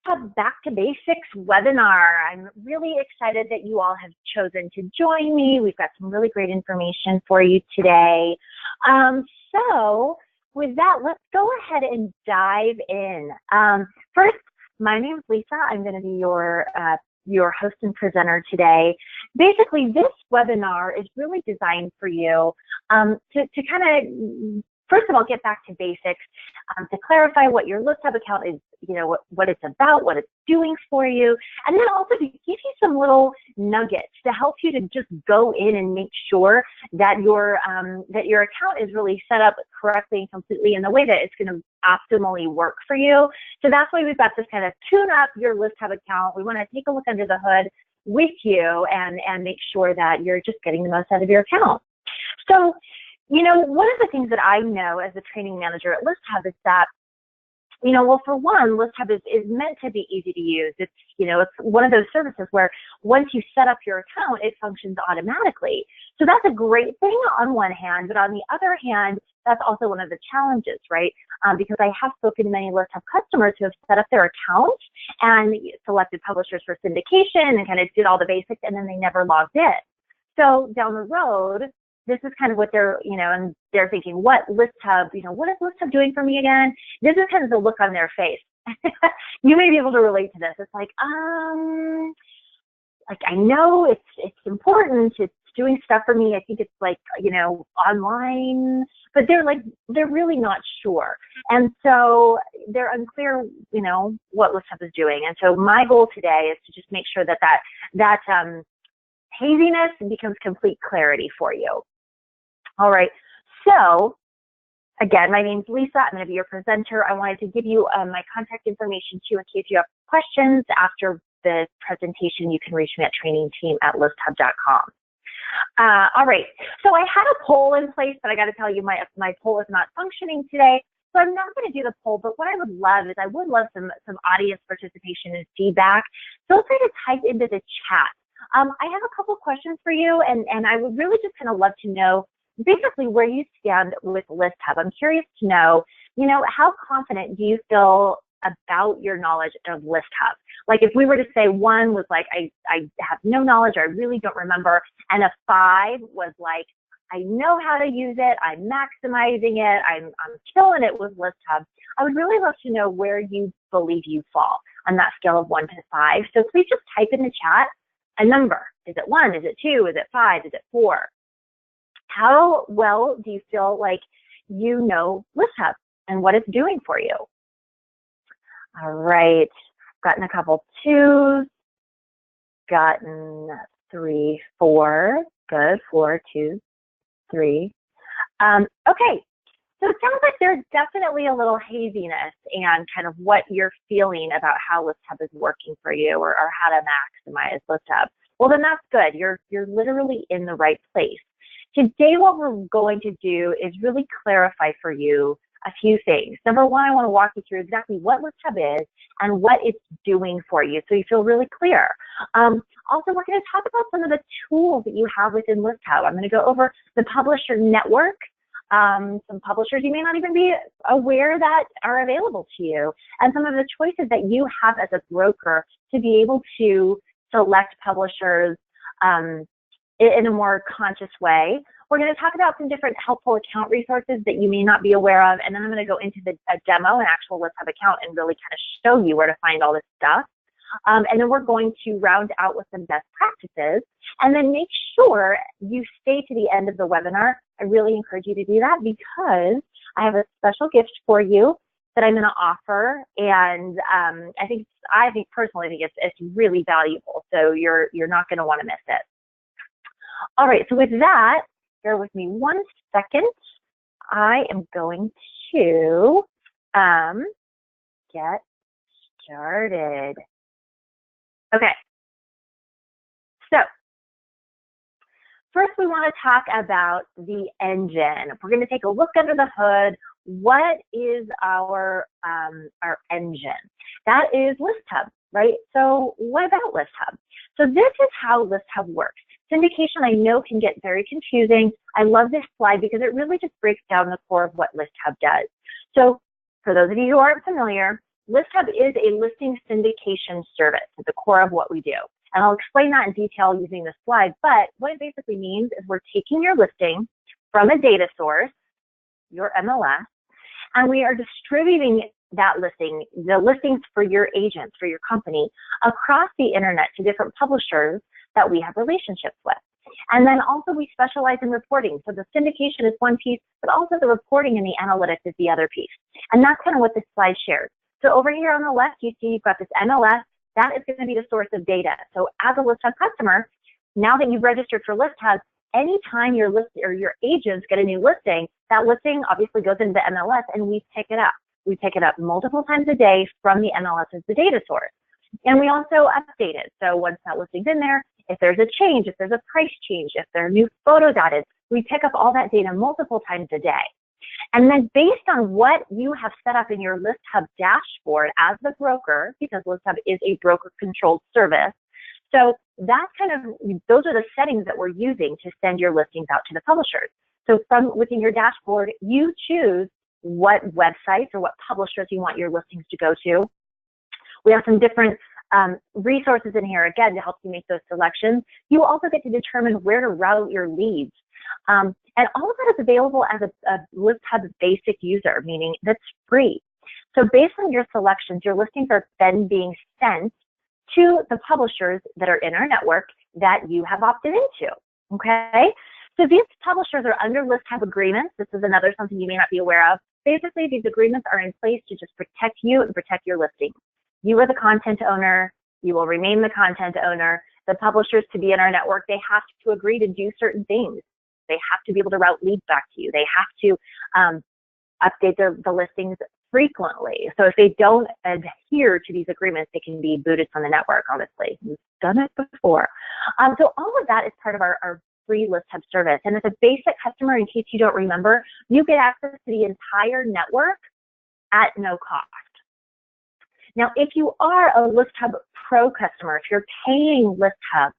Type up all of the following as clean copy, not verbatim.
ListHub Back to Basics webinar. I'm really excited that you all have chosen to join me. We've got some really great information for you today. So with that, let's go ahead and dive in. First, my name is Lisa. I'm going to be your host and presenter today. Basically, this webinar is really designed for you to kind of, first of all, get back to basics, to clarify what your ListHub account is, what it's about, what it's doing for you, and then also to give you some little nuggets to help you to just go in and make sure that your account is really set up correctly and completely in the way that it's going to optimally work for you. So that's why we've got this kind of tune up your ListHub account. We want to take a look under the hood with you and make sure that you're just getting the most out of your account. So, one of the things that I know as a training manager at ListHub is that, well, for one, ListHub is meant to be easy to use. It's, it's one of those services where once you set up your account, it functions automatically. So that's a great thing on one hand, but on the other hand, that's also one of the challenges, right? Because I have spoken to many ListHub customers who have set up their account and selected publishers for syndication and kind of did all the basics, and then they never logged in. So down the road, this is kind of what they're, and they're thinking, what ListHub, what is ListHub doing for me again? This is kind of the look on their face. You may be able to relate to this. It's like I know it's important. It's doing stuff for me. I think it's like, online, but they're really not sure. And so they're unclear, what ListHub is doing. And so my goal today is to just make sure that haziness becomes complete clarity for you. All right, so again, my name's Lisa. I'm going to be your presenter. I wanted to give you my contact information too in case you have questions after the presentation. You can reach me at trainingteam@listhub.com. All right, so I had a poll in place, but I got to tell you my poll is not functioning today. So I'm not going to do the poll, but what I would love is some audience participation and feedback. Feel free to type into the chat. I have a couple questions for you, and I would really just kind of love to know basically where you stand with ListHub. I'm curious to know, how confident do you feel about your knowledge of ListHub? Like if we were to say 1 was like, I have no knowledge, I really don't remember, and a 5 was like, I know how to use it, I'm maximizing it, I'm killing it with ListHub. I would really love to know where you believe you fall on that scale of 1 to 5. So please just type in the chat a number. Is it 1? Is it 2? Is it 5? Is it 4? How well do you feel like you know ListHub and what it's doing for you? All right, gotten a couple 2s, gotten 3, 4, good, 4, 2, 3. Okay, so it sounds like there's definitely a little haziness and kind of what you're feeling about how ListHub is working for you or how to maximize ListHub. Well, then that's good. You're literally in the right place. Today, what we're going to do is really clarify for you a few things. Number 1, I want to walk you through exactly what ListHub is and what it's doing for you so you feel really clear. Also, we're going to talk about some of the tools that you have within ListHub. I'm going to go over the publisher network, some publishers you may not even be aware that are available to you, and some of the choices that you have as a broker to be able to select publishers in a more conscious way. We're going to talk about some different helpful account resources that you may not be aware of, and then I'm going to go into a demo, an actual ListHub account, and really kind of show you where to find all this stuff. And then we're going to round out with some best practices, and then make sure you stay to the end of the webinar. I really encourage you to do that because I have a special gift for you that I'm going to offer, and I personally think it's really valuable. So you're not going to want to miss it. All right, so with that, bear with me 1 second. I am going to get started. Okay, so first we want to talk about the engine. We're going to take a look under the hood. What is our engine? That is ListHub, right? So what about ListHub? So this is how ListHub works. Syndication, I know, can get very confusing. I love this slide because it really just breaks down the core of what ListHub does. So for those of you who aren't familiar, ListHub is a listing syndication service at the core of what we do. And I'll explain that in detail using this slide, but what it basically means is we're taking your listing from a data source, your MLS, and we are distributing that listing, the listings for your agents, for your company, across the internet to different publishers that we have relationships with. And then also we specialize in reporting. So the syndication is one piece, but also the reporting and the analytics is the other piece. And that's kind of what this slide shares. So over here on the left, you see you've got this MLS. That is going to be the source of data. So as a ListHub customer, now that you've registered for ListHub, anytime your agents get a new listing, that listing obviously goes into the MLS and we pick it up. We pick it up multiple times a day from the MLS as the data source. And we also update it. So once that listing's in there, if there's a change, if there's a price change, if there are new photos added, we pick up all that data multiple times a day. And then based on what you have set up in your ListHub dashboard as the broker, because ListHub is a broker-controlled service, so that's those are the settings that we're using to send your listings out to the publishers. So from within your dashboard, you choose what websites or what publishers you want your listings to go to. We have some different resources in here, again, to help you make those selections. You also get to determine where to route your leads. And all of that is available as a ListHub basic user, meaning that's free. So based on your selections, your listings are then being sent to the publishers that are in our network that you have opted into, okay? So these publishers are under ListHub agreements. This is another something you may not be aware of. Basically, these agreements are in place to just protect you and protect your listing. You are the content owner. You will remain the content owner. The publishers, to be in our network, they have to agree to do certain things. They have to be able to route leads back to you. They have to update the listings frequently. So if they don't adhere to these agreements, they can be booted from the network, honestly. We've done it before. So all of that is part of our free ListHub service. And as a basic customer, in case you don't remember, you get access to the entire network at no cost. Now, if you are a ListHub Pro customer, if you're paying ListHub,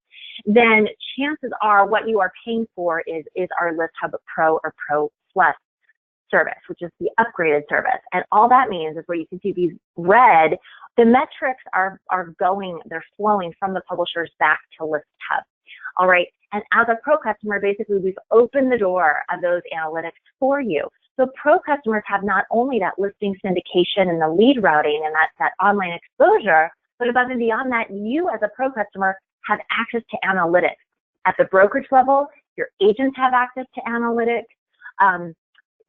then chances are what you are paying for is our ListHub Pro or Pro Plus service, which is the upgraded service. And all that means is where you can see these red, the metrics are they're flowing from the publishers back to ListHub. All right. And as a Pro customer, basically we've opened the door of those analytics for you. So Pro customers have not only that listing syndication and the lead routing and that online exposure, but above and beyond that, you as a Pro customer have access to analytics. At the brokerage level, your agents have access to analytics.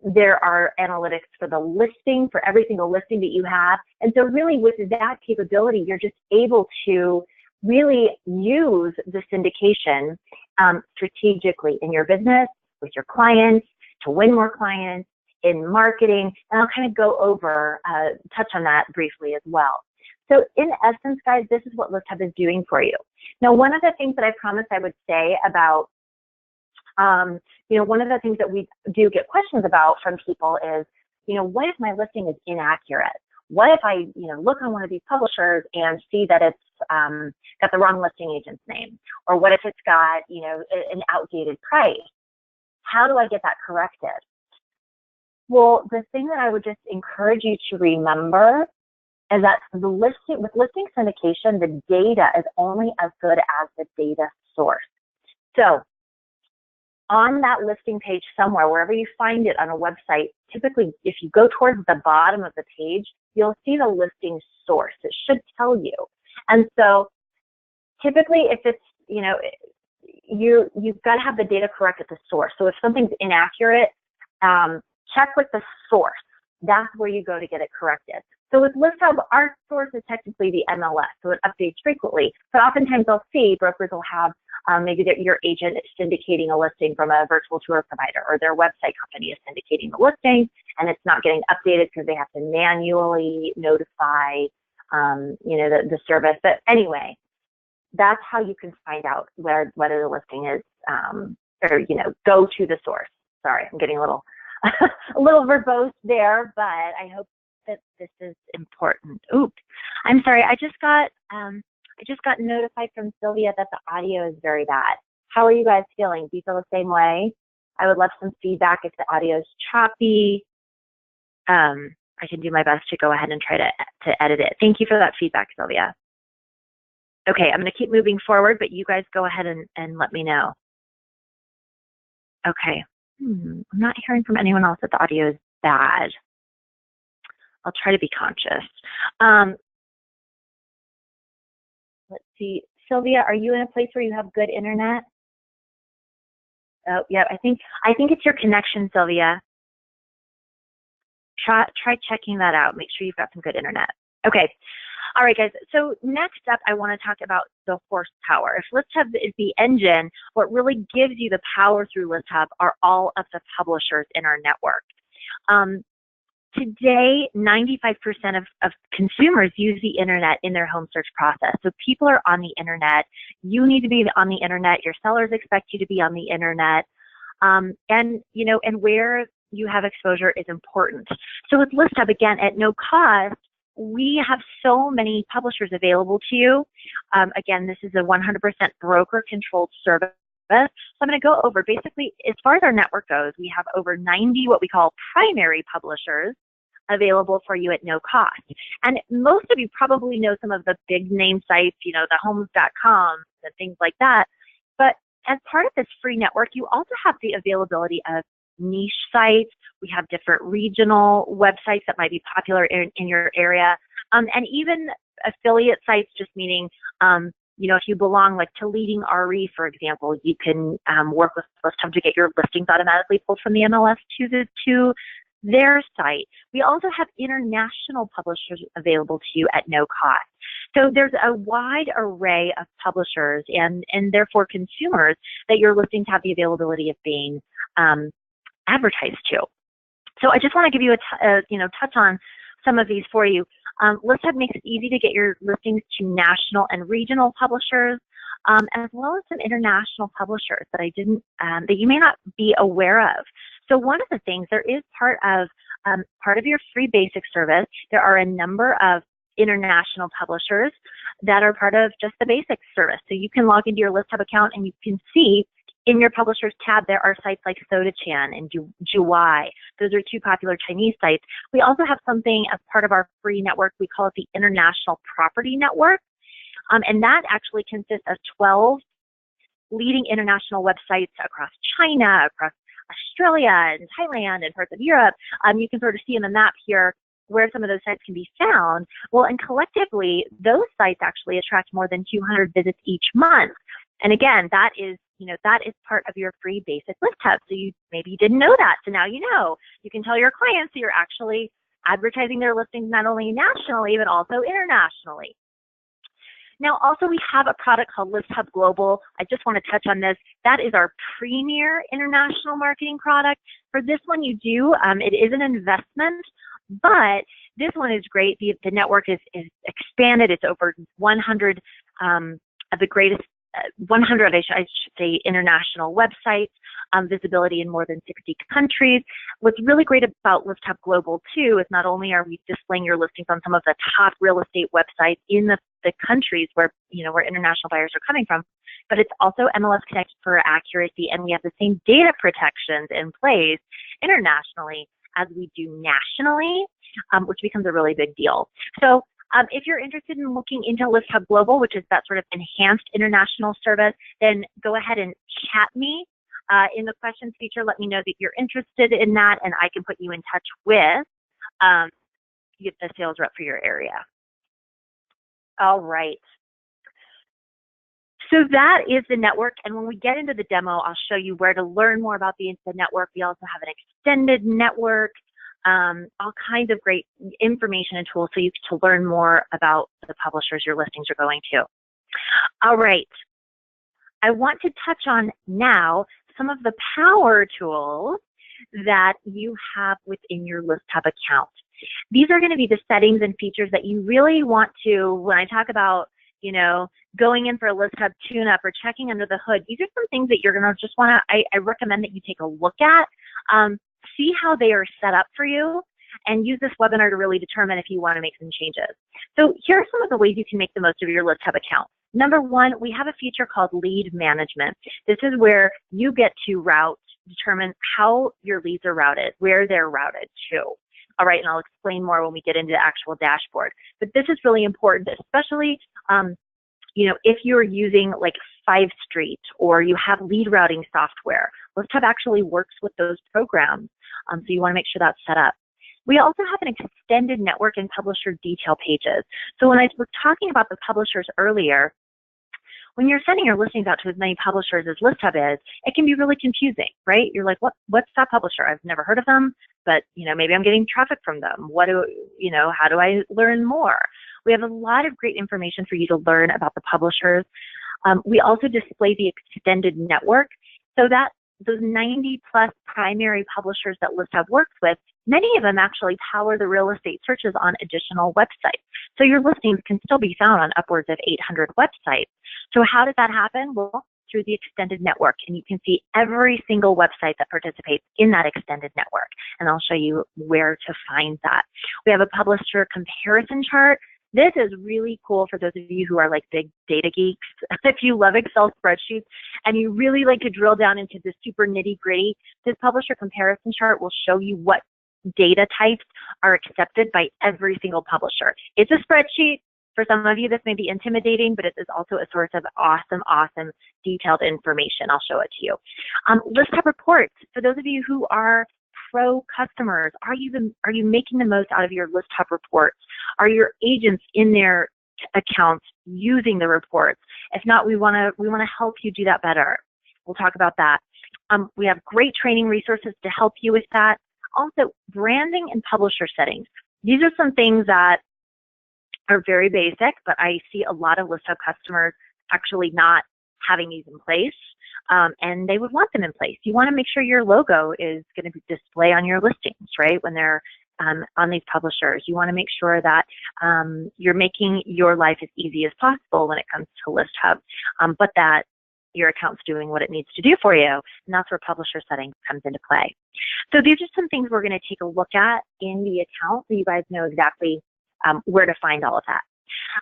There are analytics for the listing, for every single listing that you have. And so really with that capability, you're just able to really use the syndication strategically in your business, with your clients, to win more clients, in marketing. And I'll kind of go over, touch on that briefly as well. So in essence, guys, this is what ListHub is doing for you. Now, one of the things that I promised I would say about, one of the things that we do get questions about from people is, what if my listing is inaccurate? What if I, look on one of these publishers and see that it's got the wrong listing agent's name? Or what if it's got, an outdated price? How do I get that corrected? Well, the thing that I would just encourage you to remember is that with listing syndication, the data is only as good as the data source. So on that listing page somewhere, wherever you find it on a website, typically if you go towards the bottom of the page, you'll see the listing source. It should tell you. And so typically if it's, you've got to have the data correct at the source. So if something's inaccurate, check with the source. That's where you go to get it corrected. So with ListHub, our source is technically the MLS, so it updates frequently. But oftentimes I'll see brokers will have maybe your agent is syndicating a listing from a virtual tour provider, or their website company is syndicating the listing, and it's not getting updated because they have to manually notify, the service. But anyway, that's how you can find out whether the listing is, go to the source. Sorry, I'm getting a little verbose there, but I hope that this is important. Oops, I'm sorry. I just got notified from Sylvia that the audio is very bad. How are you guys feeling? Do you feel the same way? I would love some feedback if the audio is choppy. I can do my best to go ahead and try to edit it. Thank you for that feedback, Sylvia. Okay, I'm going to keep moving forward, but you guys go ahead and let me know. Okay. I'm not hearing from anyone else that the audio is bad. I'll try to be conscious. Let's see. Sylvia, are you in a place where you have good internet? Oh, yeah, I think it's your connection, Sylvia. Try checking that out. Make sure you've got some good internet. Okay. All right, guys. So next up, I want to talk about the horsepower. If ListHub is the engine, what really gives you the power through ListHub are all of the publishers in our network. Today, 95% of consumers use the internet in their home search process. So people are on the internet. You need to be on the internet. Your sellers expect you to be on the internet. And where you have exposure is important. So with ListHub, again, at no cost, we have so many publishers available to you. Again, this is a 100% broker-controlled service. So I'm going to go over, basically, as far as our network goes, we have over 90 what we call primary publishers available for you at no cost. And most of you probably know some of the big name sites, the homes.com and things like that. But as part of this free network, you also have the availability of niche sites. We have different regional websites that might be popular in your area. And even affiliate sites, just meaning, if you belong like to Leading RE, for example, you can work with ListHub to get your listings automatically pulled from the MLS to their site. We also have international publishers available to you at no cost. So there's a wide array of publishers and therefore consumers that your listings have the availability of being advertised to. So I just want to give you a touch on some of these for you. ListHub makes it easy to get your listings to national and regional publishers, as well as some international publishers that that you may not be aware of. So one of the things, there is part of your free basic service, there are a number of international publishers that are part of just the basic service. So you can log into your ListHub account and you can see in your publishers tab, there are sites like SodaChan and Juwai. Those are two popular Chinese sites. We also have something as part of our free network. We call it the International Property Network. And that actually consists of 12 leading international websites across China, across Australia and Thailand and parts of Europe. You can sort of see in the map here where some of those sites can be found. Well, and collectively, those sites actually attract more than 200 visits each month. And again, that is part of your free basic ListHub. So maybe you didn't know that. So now you know. You can tell your clients that you're actually advertising their listings not only nationally, but also internationally. Now, also we have a product called ListHub Global. I just want to touch on this. That is our premier international marketing product. For this one, it is an investment, but this one is great. The network is expanded. It's over 100 of the greatest 100, I should say, international websites, visibility in more than 60 countries. What's really great about ListHub Global, too, is not only are we displaying your listings on some of the top real estate websites in the countries where international buyers are coming from, but it's also MLS connected for accuracy, and we have the same data protections in place internationally as we do nationally, which becomes a really big deal. So if you're interested in looking into ListHub Global, which is that sort of enhanced international service, then go ahead and chat me in the questions feature. Let me know that you're interested in that, and I can put you in touch with the sales rep for your area. All right. So that is the network, and when we get into the demo, I'll show you where to learn more about the network. We also have an extended network, all kinds of great information and tools so you can learn more about the publishers your listings are going to. All right. I want to touch on now some of the power tools that you have within your ListHub account. These are going to be the settings and features that you really want to, when I talk about, going in for a ListHub tune-up or checking under the hood, these are some things that you're going to just want to, I recommend that you take a look at, see how they are set up for you, and use this webinar to really determine if you want to make some changes. So here are some of the ways you can make the most of your ListHub account. Number one, we have a feature called lead management. This is where you get to determine how your leads are routed, where they're routed to. All right, and I'll explain more when we get into the actual dashboard. But this is really important, especially if you're using like 5 Street or you have lead routing software. ListHub actually works with those programs, so you want to make sure that's set up. We also have an extended network and publisher detail pages. So when I was talking about the publishers earlier, when you're sending your listings out to as many publishers as ListHub is, it can be really confusing, right? You're like, what's that publisher? I've never heard of them, but maybe I'm getting traffic from them. How do I learn more? We have a lot of great information for you to learn about the publishers. We also display the extended network so that those 90 plus primary publishers that ListHub works with, many of them actually power the real estate searches on additional websites. So your listings can still be found on upwards of 800 websites. So how does that happen? Well, through the extended network, and you can see every single website that participates in that extended network. And I'll show you where to find that. We have a publisher comparison chart. This is really cool for those of you who are like big data geeks. If you love Excel spreadsheets and you really like to drill down into the super nitty gritty, this publisher comparison chart will show you what data types are accepted by every single publisher. It's a spreadsheet. For some of you, this may be intimidating, but it is also a source of awesome, detailed information. I'll show it to you. ListHub reports. For those of you who are pro customers, are you making the most out of your ListHub reports? Are your agents in their accounts using the reports? If not, we want to help you do that better. We'll talk about that. We have great training resources to help you with that. Also, branding and publisher settings. These are some things that are very basic, but I see a lot of ListHub customers actually not having these in place, and they would want them in place. You want to make sure your logo is going to display on your listings, right, when they're on these publishers. You want to make sure that you're making your life as easy as possible when it comes to ListHub, but that your account's doing what it needs to do for you, and that's where publisher settings comes into play. So these are some things we're going to take a look at in the account so you guys know exactly where to find all of that.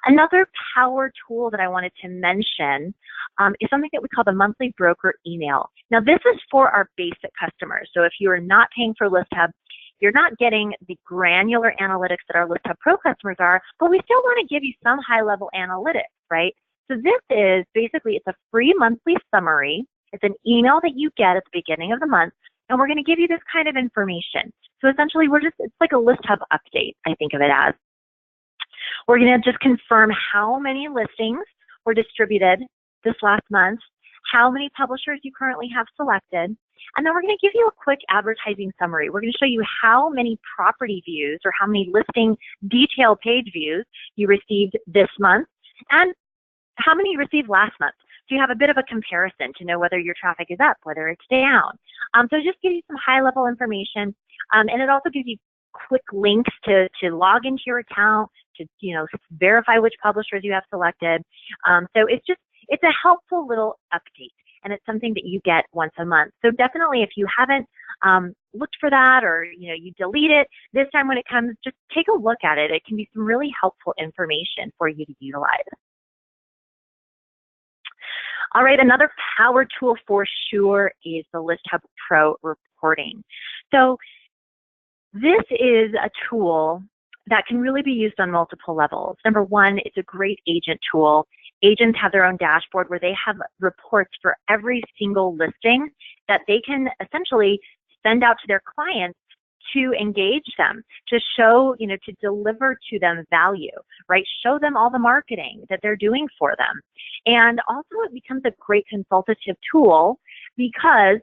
Another power tool that I wanted to mention is something that we call the monthly broker email. Now this is for our basic customers. So if you are not paying for ListHub, you're not getting the granular analytics that our ListHub Pro customers are, but we still want to give you some high-level analytics, right? So this is basically, it's a free monthly summary. It's an email that you get at the beginning of the month, and we're going to give you this kind of information. So essentially, it's like a ListHub update, I think of it as. We're going to just confirm how many listings were distributed this last month, how many publishers you currently have selected, and then we're going to give you a quick advertising summary. We're going to show you how many property views or how many listing detail page views you received this month and how many you received last month. So you have a bit of a comparison to know whether your traffic is up, whether it's down. So just gives you some high-level information, and it also gives you quick links to log into your account, to verify which publishers you have selected. So it's a helpful little update, and it's something that you get once a month. So definitely, if you haven't looked for that, or you delete it, this time when it comes, just take a look at it. It can be some really helpful information for you to utilize. All right, another power tool for sure is the ListHub Pro reporting. So this is a tool that can really be used on multiple levels. Number one, it's a great agent tool. Agents have their own dashboard where they have reports for every single listing that they can essentially send out to their clients to engage them, to show, to deliver to them value, right? Show them all the marketing that they're doing for them. And also it becomes a great consultative tool because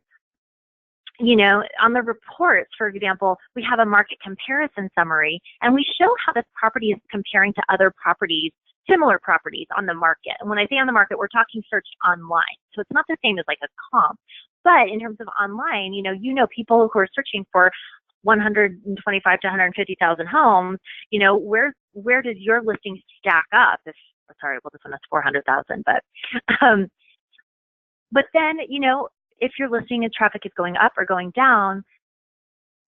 on the reports, for example, we have a market comparison summary, and we show how this property is comparing to other properties, similar properties on the market. And when I say on the market, we're talking searched online. So it's not the same as like a comp. But in terms of online, people who are searching for 125 to 150,000 homes, where does your listing stack up? This one has 400,000, but then, if your listing and traffic is going up or going down,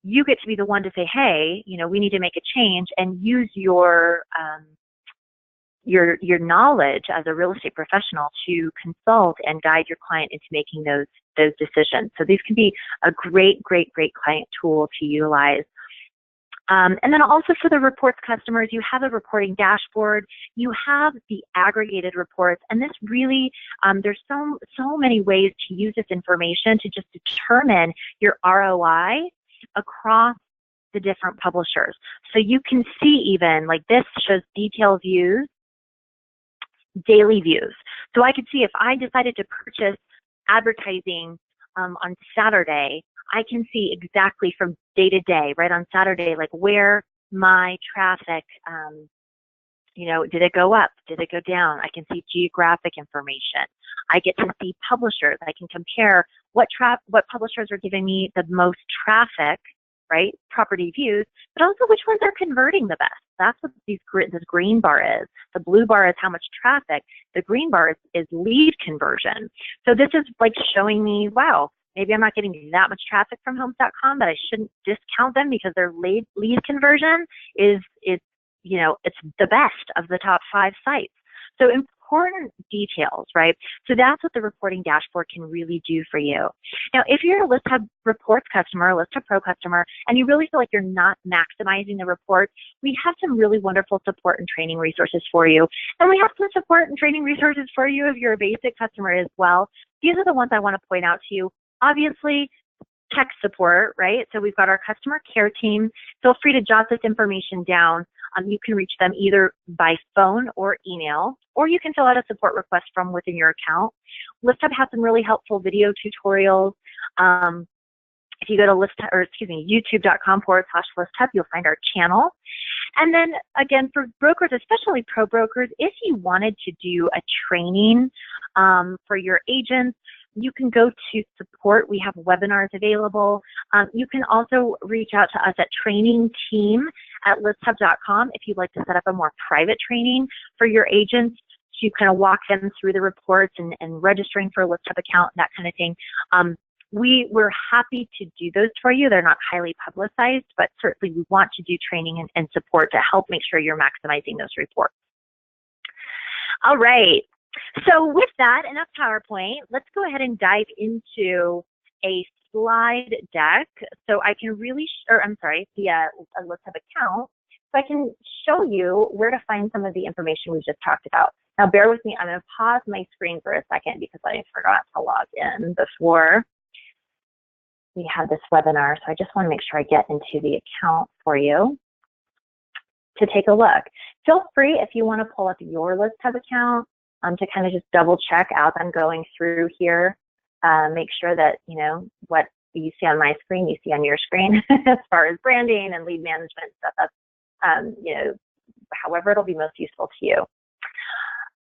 you get to be the one to say, hey, we need to make a change, and use your knowledge as a real estate professional to consult and guide your client into making those decisions. So these can be a great client tool to utilize. And then also for the reports customers, you have a reporting dashboard, you have the aggregated reports, and this really, there's so many ways to use this information to just determine your ROI across the different publishers. So you can see even, like this shows detail views, daily views. So I could see if I decided to purchase advertising on Saturday, I can see exactly from day to day, right on Saturday, like where my traffic, you know, did it go up? Did it go down? I can see geographic information. I get to see publishers. I can compare what publishers are giving me the most traffic, right? Property views, but also which ones are converting the best. That's what this green bar is. The blue bar is how much traffic. The green bar is lead conversion. So this is like showing me, wow, maybe I'm not getting that much traffic from homes.com, but I shouldn't discount them because their lead conversion is, you know, it's the best of the top 5 sites. So important details, right? So that's what the reporting dashboard can really do for you. Now, if you're a ListHub Reports customer, a ListHub Pro customer, and you really feel like you're not maximizing the report, we have some really wonderful support and training resources for you. And we have some support and training resources for you if you're a basic customer as well. These are the ones I want to point out to you. Obviously, tech support, right? So we've got our customer care team. Feel free to jot this information down. You can reach them either by phone or email, or you can fill out a support request from within your account. ListHub has some really helpful video tutorials. If you go to youtube.com/ListHub, you'll find our channel. And then again, for brokers, especially pro brokers, if you wanted to do a training for your agents, you can go to support. We have webinars available. You can also reach out to us at trainingteam@listhub.com if you'd like to set up a more private training for your agents to kind of walk them through the reports and registering for a ListHub account, that kind of thing. We're happy to do those for you. They're not highly publicized, but certainly we want to do training and support to help make sure you're maximizing those reports. All right. So with that, enough PowerPoint. Let's go ahead and dive into a slide deck so I can really, via a ListHub account, so I can show you where to find some of the information we just talked about. Now bear with me, I'm going to pause my screen for a second because I forgot to log in before we had this webinar. So I just want to make sure I get into the account for you to take a look. Feel free if you want to pull up your ListHub account to kind of just double check as I'm going through here. Make sure that, you know, what you see on my screen, you see on your screen as far as branding and lead management stuff. That's, you know, however it'll be most useful to you.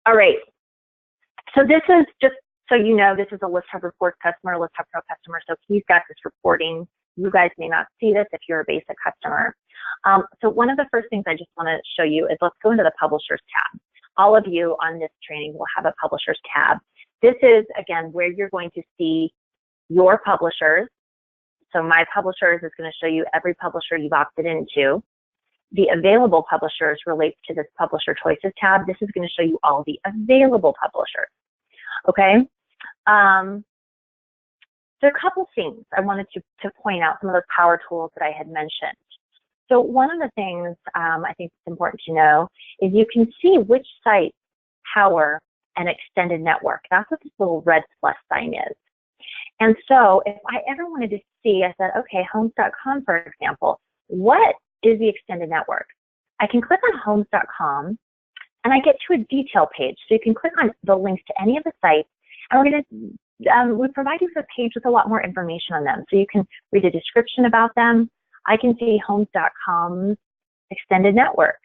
All right. So this is just so you know, this is a ListHub Reports customer, ListHub Pro customer. So he's got this reporting. You guys may not see this if you're a basic customer. So one of the first things I just want to show you is let's go into the Publishers tab. All of you on this training will have a Publishers tab. This is, again, where you're going to see your publishers. So My Publishers is going to show you every publisher you've opted into. The Available Publishers relates to this Publisher Choices tab. This is going to show you all the available publishers. Okay? So a couple things I wanted to point out, some of those power tools that I had mentioned. So one of the things I think it's important to know is you can see which sites power an extended network. That's what this little red plus sign is. And so if I ever wanted to see, I said, okay, homes.com, for example, what is the extended network? I can click on homes.com and I get to a detail page. So you can click on the links to any of the sites, and we're going to we provide you with a page with a lot more information on them. So you can read a description about them. I can see homes.com's extended network.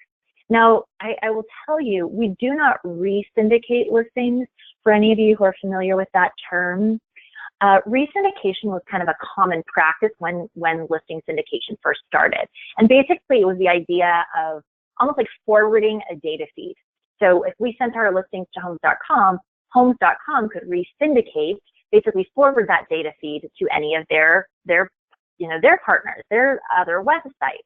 Now, I will tell you, we do not re-syndicate listings. For any of you who are familiar with that term, re-syndication was kind of a common practice when listing syndication first started. And basically, it was the idea of almost like forwarding a data feed. So if we sent our listings to homes.com, homes.com could re-syndicate, basically forward that data feed to any of their partners, their other websites.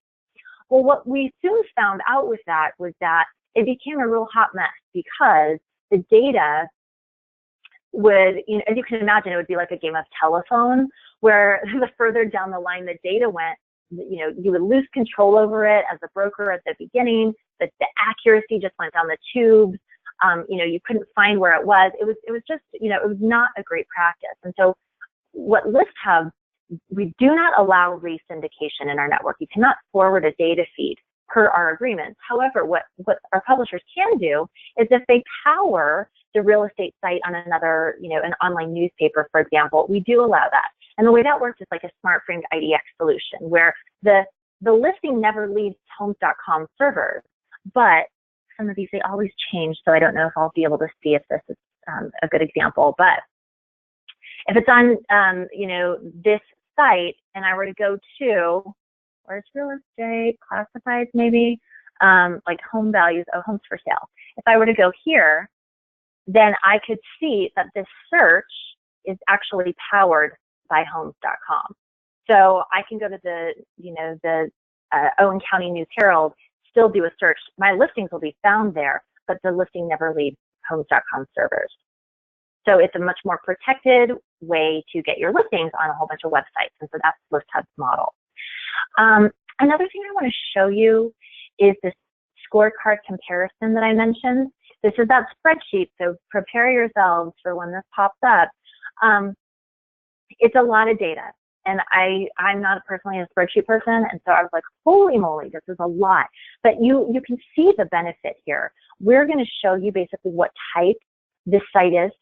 Well, what we soon found out with that was that it became a real hot mess because the data would, as you can imagine, it would be like a game of telephone where the further down the line the data went, you would lose control over it as a broker at the beginning, but the accuracy just went down the tubes. You couldn't find where it was. It was just, it was not a great practice. And so what ListHub, we do not allow re-syndication in our network. You cannot forward a data feed per our agreements. However, what our publishers can do is if they power the real estate site on another, an online newspaper, for example, we do allow that. And the way that works is like a smart framed IDX solution where the listing never leaves homes.com servers, but some of these, they always change. So I don't know if I'll be able to see if this is a good example, but if it's on, this site and I were to go to, where's real estate, classifieds maybe, like home values, homes for sale. If I were to go here, then I could see that this search is actually powered by homes.com. So I can go to the Owen County News Herald, still do a search. My listings will be found there, but the listing never leaves homes.com servers. So it's a much more protected way to get your listings on a whole bunch of websites. And so that's ListHub's model. Another thing I want to show you is this scorecard comparison that I mentioned. This is that spreadsheet, so prepare yourselves for when this pops up. It's a lot of data, and I'm not personally a spreadsheet person, and so I was like, holy moly, this is a lot. But you can see the benefit here. We're going to show you basically what type this site is.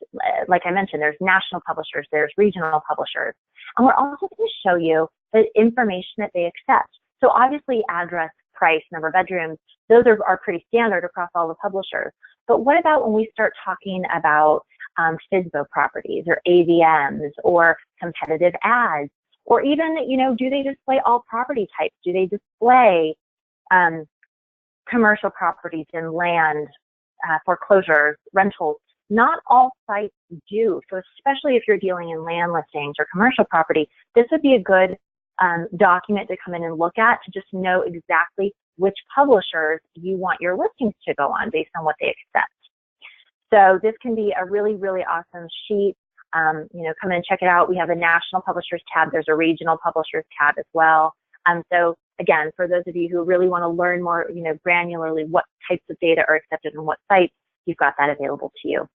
Like I mentioned, there's national publishers, there's regional publishers, and we're also going to show you the information that they accept. So obviously address, price, number of bedrooms, those are pretty standard across all the publishers. But what about when we start talking about FSBO properties or AVMs or competitive ads, or even, do they display all property types? Do they display commercial properties in land, foreclosures, rentals? Not all sites do. So especially if you're dealing in land listings or commercial property, this would be a good document to come in and look at to just know exactly which publishers you want your listings to go on based on what they accept. So this can be a really, really awesome sheet. Come in and check it out. We have a national publishers tab. There's a regional publishers tab as well. So again, for those of you who really want to learn more, granularly what types of data are accepted on what sites, you've got that available to you.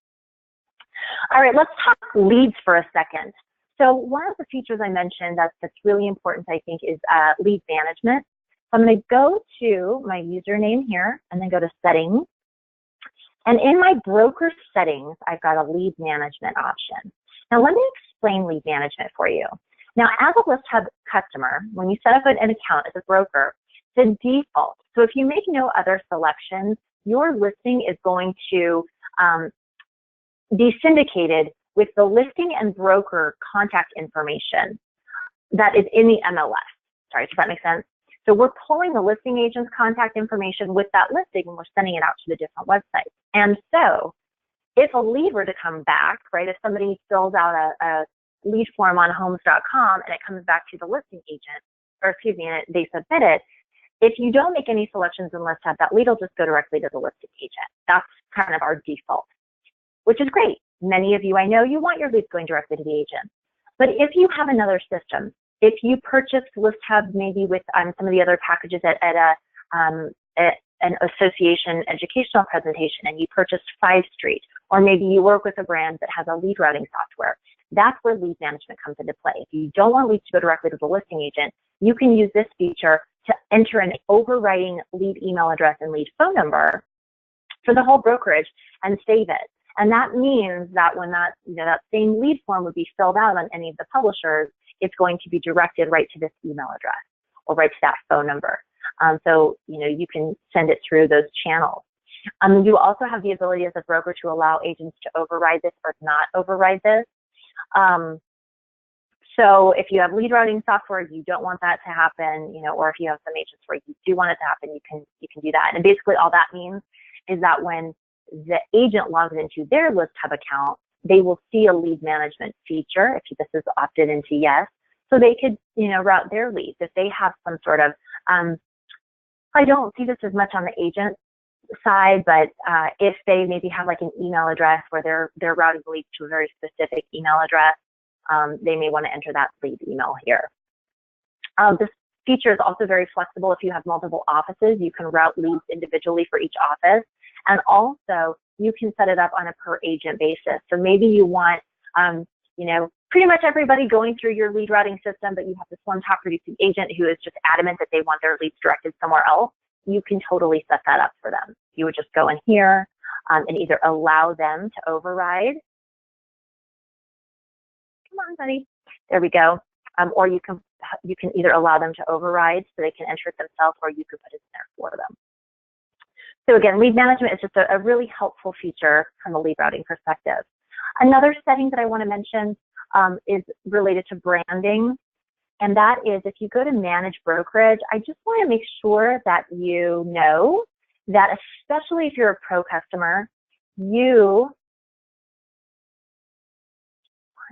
All right, let's talk leads for a second. So one of the features I mentioned that's really important, I think, is lead management. So I'm going to go to my username here and then go to settings. And in my broker settings, I've got a lead management option. Now let me explain lead management for you. Now as a ListHub customer, when you set up an account as a broker, the default, so if you make no other selections, your listing is going to be syndicated with the listing and broker contact information that is in the MLS. Sorry, does that make sense? So we're pulling the listing agent's contact information with that listing and we're sending it out to the different websites. And so if a lead were to come back, right, if somebody fills out a lead form on homes.com and it comes back to the listing agent, or excuse me, and they submit it, if you don't make any selections in ListHub, that lead will just go directly to the listing agent. That's kind of our default, which is great. Many of you, I know, you want your leads going directly to the agent. But if you have another system, if you purchased ListHub maybe with some of the other packages at an association educational presentation and you purchased 5 Street, or maybe you work with a brand that has a lead routing software, that's where lead management comes into play. If you don't want leads to go directly to the listing agent, you can use this feature to enter an overriding lead email address and lead phone number for the whole brokerage and save it. And that means that when that same lead form would be filled out on any of the publishers, it's going to be directed right to this email address or right to that phone number. So you can send it through those channels. You also have the ability as a broker to allow agents to override this or not override this. So if you have lead routing software, you don't want that to happen, or if you have some agents where you do want it to happen, you can do that. And basically all that means is that when the agent logs into their ListHub account, they will see a lead management feature if this is opted into yes, so they could, route their leads. If they have some sort of, I don't see this as much on the agent side, but if they maybe have like an email address where they're routing leads to a very specific email address, they may want to enter that lead email here. This feature is also very flexible. If you have multiple offices, you can route leads individually for each office. And also, you can set it up on a per agent basis. So maybe you want, you know, pretty much everybody going through your lead routing system, but you have this one top producing agent who is just adamant that they want their leads directed somewhere else. You can totally set that up for them. You would just go in here and either allow them to override. Come on, buddy. There we go. Or you can either allow them to override so they can enter it themselves, or you could put it in there for them. So again, lead management is just a really helpful feature from a lead routing perspective. Another setting that I want to mention is related to branding, and that is if you go to manage brokerage, I just want to make sure that you know that, especially if you're a pro customer, why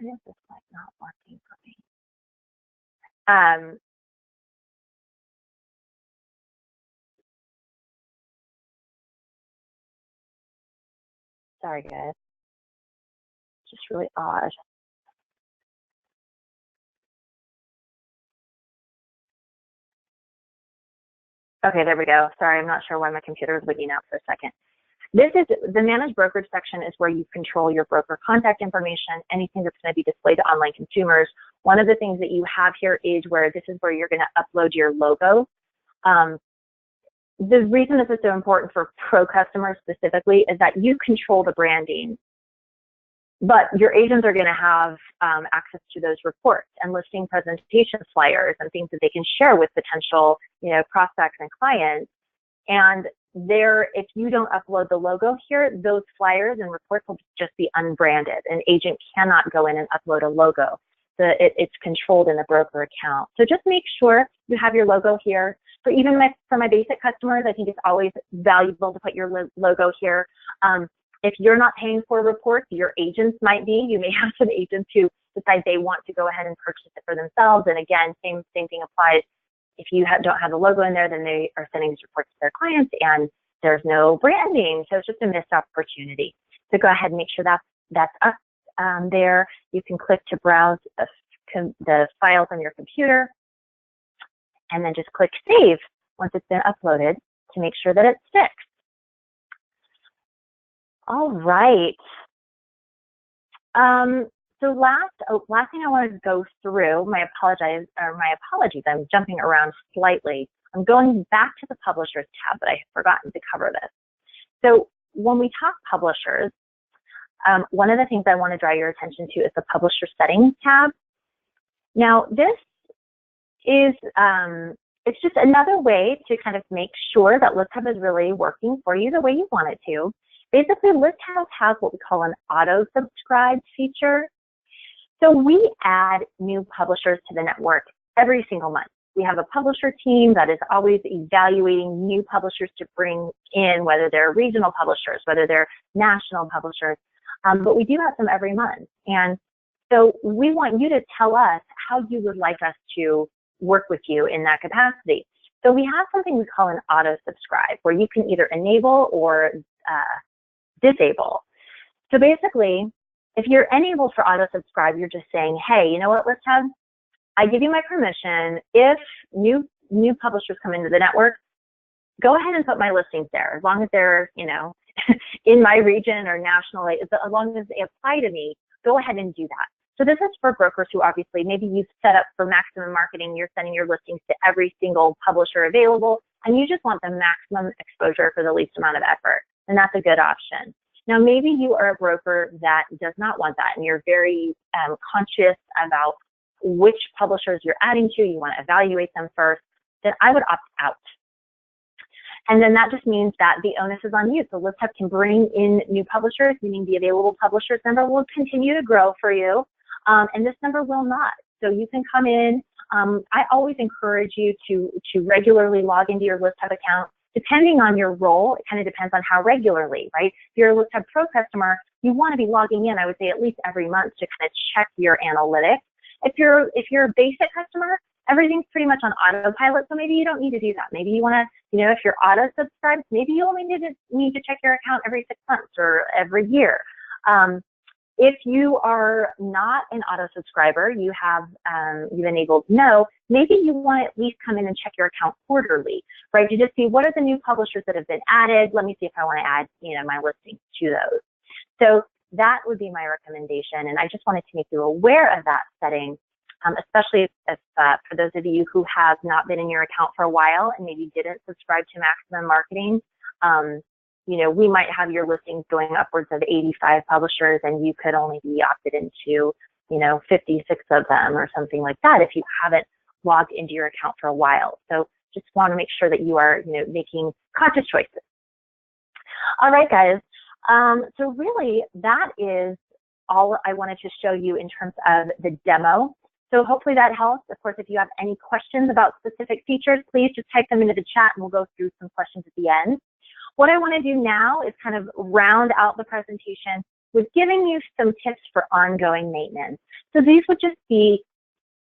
is this like not working for me? Sorry guys, it's just really odd. Okay, there we go. Sorry, I'm not sure why my computer was wigging out for a second. This is the manage brokerage section, is where you control your broker contact information, anything that's going to be displayed to online consumers. One of the things that you have here is where this is where you're going to upload your logo. The reason this is so important for pro customers specifically is that you control the branding, but your agents are going to have access to those reports and listing presentation flyers and things that they can share with potential, you know, prospects and clients. And if you don't upload the logo here, those flyers and reports will just be unbranded. An agent cannot go in and upload a logo. It's controlled in the broker account. So just make sure you have your logo here. For my basic customers, I think it's always valuable to put your logo here. If you're not paying for reports, your agents might be. You may have some agents who decide they want to go ahead and purchase it for themselves. And again, same thing applies. If you don't have the logo in there, then they are sending these reports to their clients and there's no branding. So it's just a missed opportunity. So go ahead and make sure that's up there. You can click to browse the files on your computer and then just click save once it's been uploaded to make sure that it sticks. All right. So last thing I wanted to go through, my apologies, I'm jumping around slightly. I'm going back to the Publishers tab, but I have forgotten to cover this. So when we talk publishers, one of the things I want to draw your attention to is the Publisher Settings tab. Now, this is, it's just another way to kind of make sure that ListHub is really working for you the way you want it to. Basically, ListHub has what we call an auto-subscribe feature. So we add new publishers to the network every single month. We have a publisher team that is always evaluating new publishers to bring in, whether they're regional publishers, whether they're national publishers, but we do have them every month. And so we want you to tell us how you would like us to work with you in that capacity. So we have something we call an auto-subscribe, where you can either enable or disable. So basically, if you're enabled for auto-subscribe, you're just saying, hey, you know what, ListHub? I give you my permission. If new publishers come into the network, go ahead and put my listings there, as long as they're, you know, in my region or nationally, as long as they apply to me, go ahead and do that. So this is for brokers who obviously maybe you've set up for maximum marketing, you're sending your listings to every single publisher available, and you just want the maximum exposure for the least amount of effort, and that's a good option. Now, maybe you are a broker that does not want that, and you're very conscious about which publishers you're adding to, you want to evaluate them first, then I would opt out. And then that just means that the onus is on you. So ListHub can bring in new publishers, meaning the available publishers number will continue to grow for you, and this number will not. So you can come in. I always encourage you to regularly log into your ListHub account. Depending on your role, it kind of depends on how regularly, right? If you're a ListHub Pro customer, you want to be logging in, I would say, at least every month to kind of check your analytics. If you're a basic customer, everything's pretty much on autopilot, so maybe you don't need to do that. Maybe you want to, you know, if you're auto-subscribed, maybe you only need to check your account every 6 months or every year. If you are not an auto subscriber, you have you've enabled no, maybe you want to at least come in and check your account quarterly, right? To just see what are the new publishers that have been added. Let me see if I want to add, my listings to those. So that would be my recommendation. And I just wanted to make you aware of that setting, especially if for those of you who have not been in your account for a while and maybe didn't subscribe to Maximum Marketing. We might have your listings going upwards of 85 publishers and you could only be opted into, 56 of them or something like that if you haven't logged into your account for a while. So just want to make sure that you are, making conscious choices. All right, guys. So really that is all I wanted to show you in terms of the demo. So hopefully that helps. Of course, if you have any questions about specific features, please just type them into the chat and we'll go through some questions at the end. What I want to do now is kind of round out the presentation with giving you some tips for ongoing maintenance. So these would just be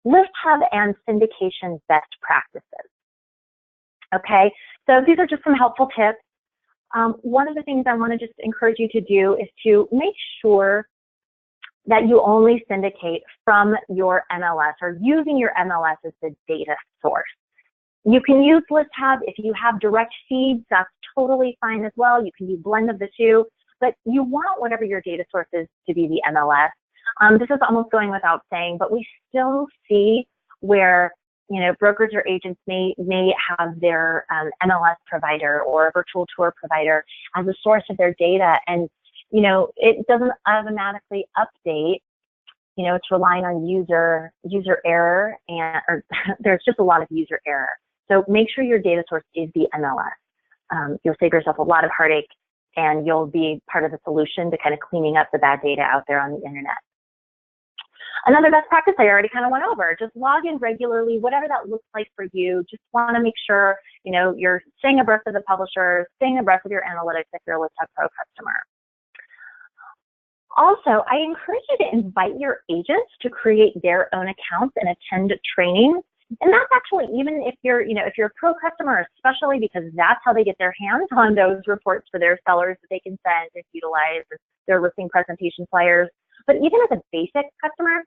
ListHub and syndication best practices. Okay, so these are just some helpful tips. One of the things I want to just encourage you to do is to make sure that you only syndicate from your MLS or using your MLS as the data source. You can use ListHub. If you have direct feeds, that's totally fine as well. You can use a blend of the two, but you want whatever your data source is to be the MLS. This is almost going without saying, but we still see where brokers or agents may have their MLS provider or a virtual tour provider as a source of their data, and it doesn't automatically update. It's relying on user error, or there's just a lot of user error. So make sure your data source is the MLS. You'll save yourself a lot of heartache, and you'll be part of the solution to kind of cleaning up the bad data out there on the internet. Another best practice I already kind of went over, just log in regularly, whatever that looks like for you. Just want to make sure, you're staying abreast of the publisher, staying abreast of your analytics if you're a ListHub Pro customer. Also, I encourage you to invite your agents to create their own accounts and attend trainings. And that's actually, even if you're, if you're a pro customer, especially because that's how they get their hands on those reports for their sellers that they can send and utilize their listing presentation flyers. But even as a basic customer,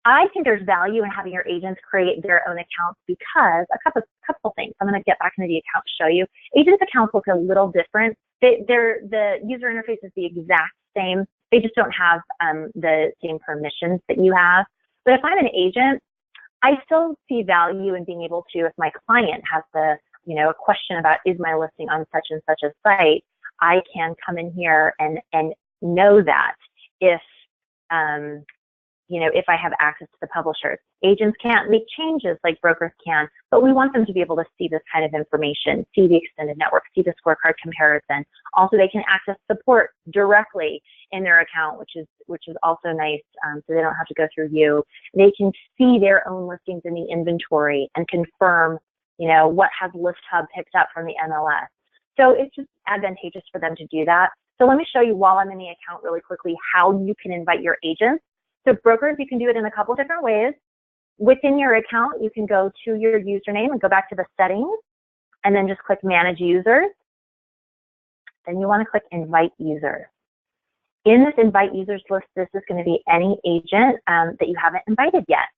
I think there's value in having your agents create their own accounts because a couple things. I'm going to get back into the account to show you. Agents' accounts look a little different. The user interface is the exact same. They just don't have the same permissions that you have. But if I'm an agent, I still see value in being able to, if my client has a question about, is my listing on such and such a site, I can come in here and know that if if I have access to the publishers. Agents can't make changes like brokers can, but we want them to be able to see this kind of information, see the extended network, see the scorecard comparison. Also, they can access support directly in their account, which is also nice, so they don't have to go through you. They can see their own listings in the inventory and confirm, what has ListHub picked up from the MLS. So it's just advantageous for them to do that. So let me show you while I'm in the account really quickly how you can invite your agents. So brokers, you can do it in a couple different ways. Within your account, you can go to your username and go back to the settings and then just click Manage Users. Then you want to click Invite Users. In this Invite Users list, this is going to be any agent that you haven't invited yet.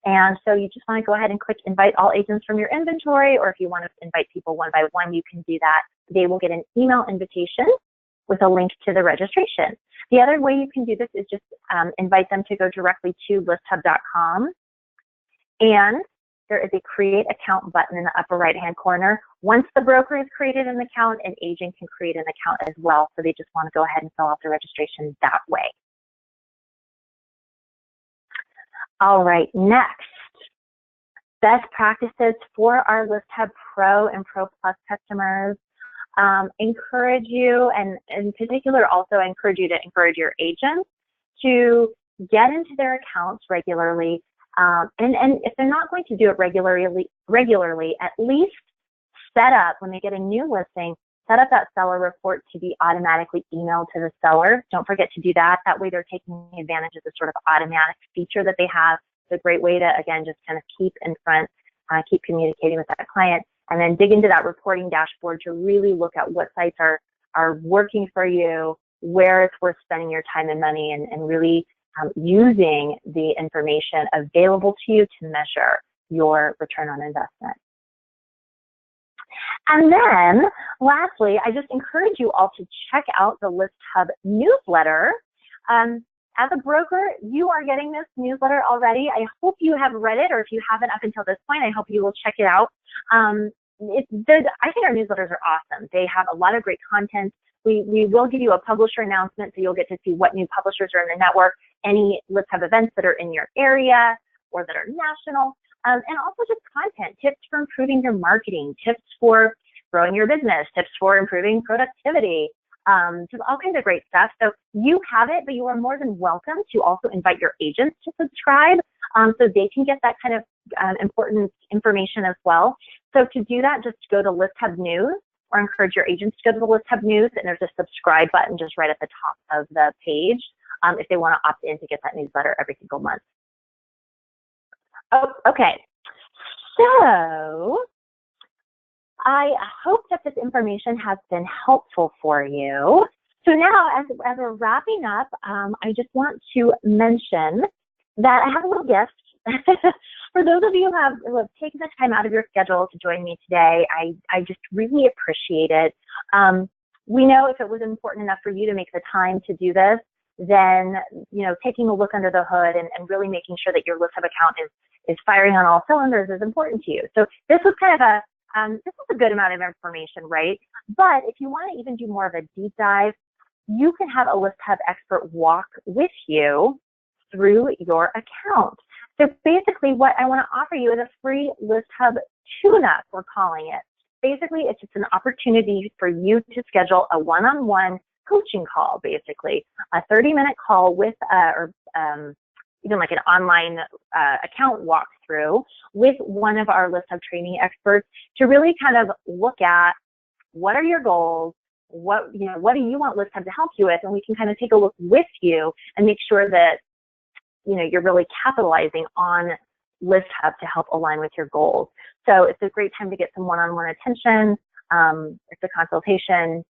And so you just want to go ahead and click Invite All Agents from your inventory, or if you want to invite people one by one, you can do that. They will get an email invitation with a link to the registration. The other way you can do this is just invite them to go directly to listhub.com. And there is a Create Account button in the upper right-hand corner. Once the broker has created an account, an agent can create an account as well. So they just want to go ahead and fill out the registration that way. All right, next, best practices for our ListHub Pro and Pro Plus customers. Encourage you, and in particular also encourage you to encourage your agents to get into their accounts regularly. And if they're not going to do it regularly, at least set up, when they get a new listing, set up that seller report to be automatically emailed to the seller. Don't forget to do that. That way they're taking advantage of the sort of automatic feature that they have. It's a great way to, again, just kind of keep in front, keep communicating with that client, and then dig into that reporting dashboard to really look at what sites are working for you, where it's worth spending your time and money, and really using the information available to you to measure your return on investment. And then, lastly, I just encourage you all to check out the ListHub newsletter. As a broker, you are getting this newsletter already. I hope you have read it, or if you haven't up until this point, I hope you will check it out. I think our newsletters are awesome. They have a lot of great content. We will give you a publisher announcement, so you'll get to see what new publishers are in the network, any ListHub events that are in your area or that are national, and also just content, tips for improving your marketing, tips for growing your business, tips for improving productivity, just all kinds of great stuff. So you have it, but you are more than welcome to also invite your agents to subscribe so they can get that kind of important information as well. So to do that, just go to ListHub News, or encourage your agents to go to the ListHub News, and there's a subscribe button just right at the top of the page if they want to opt in to get that newsletter every single month. Oh, okay, so I hope that this information has been helpful for you. So now, as we're wrapping up, I just want to mention that I have a little gift. For those of you who have taken the time out of your schedule to join me today, I just really appreciate it. We know if it was important enough for you to make the time to do this, then taking a look under the hood and really making sure that your ListHub account is firing on all cylinders is important to you. So this was kind of this is a good amount of information, right? But if you want to even do more of a deep dive, you can have a ListHub expert walk with you through your account. So basically what I want to offer you is a free ListHub tune-up, we're calling it. Basically, it's just an opportunity for you to schedule a one-on-one coaching call, basically, a 30-minute call with, even like an online account walkthrough with one of our ListHub training experts to really kind of look at what are your goals, what do you want ListHub to help you with, and we can kind of take a look with you and make sure that you're really capitalizing on ListHub to help align with your goals. So it's a great time to get some one-on-one attention. It's a consultation.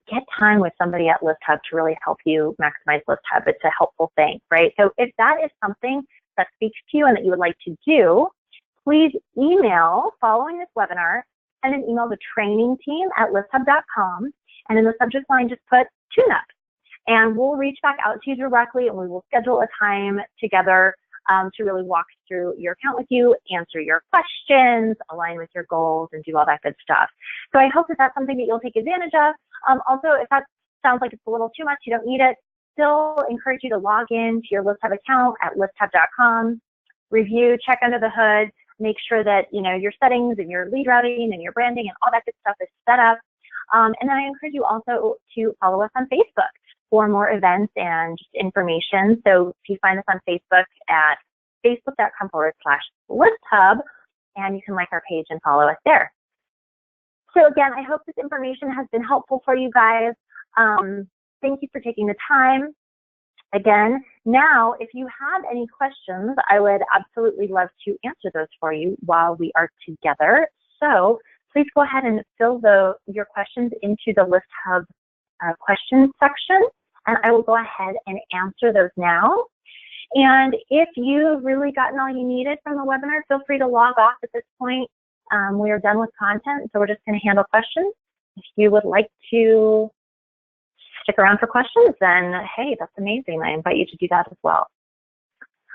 Get time with somebody at ListHub to really help you maximize ListHub. It's a helpful thing, right? So if that is something that speaks to you and that you would like to do, please email following this webinar, and then email the training team at listhub.com, and in the subject line just put tune-up. And we'll reach back out to you directly, and we will schedule a time together to really walk through your account with you, answer your questions, align with your goals, and do all that good stuff. So I hope that that's something that you'll take advantage of. Also, if that sounds like it's a little too much, you don't need it, still encourage you to log in to your ListHub account at listhub.com, review, check under the hood, make sure that your settings and your lead routing and your branding and all that good stuff is set up. And then I encourage you also to follow us on Facebook for more events and just information. So if you find us on Facebook at facebook.com/ListHub, and you can like our page and follow us there. So again, I hope this information has been helpful for you guys. Thank you for taking the time. Again, now, if you have any questions, I would absolutely love to answer those for you while we are together. So please go ahead and fill your questions into the ListHub questions section, and I will go ahead and answer those now. And if you've really gotten all you needed from the webinar, feel free to log off at this point. We are done with content, so we're just going to handle questions. If you would like to stick around for questions, then hey, that's amazing. I invite you to do that as well.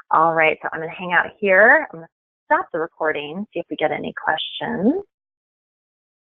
All right, so I'm going to hang out here. I'm going to stop the recording, see if we get any questions.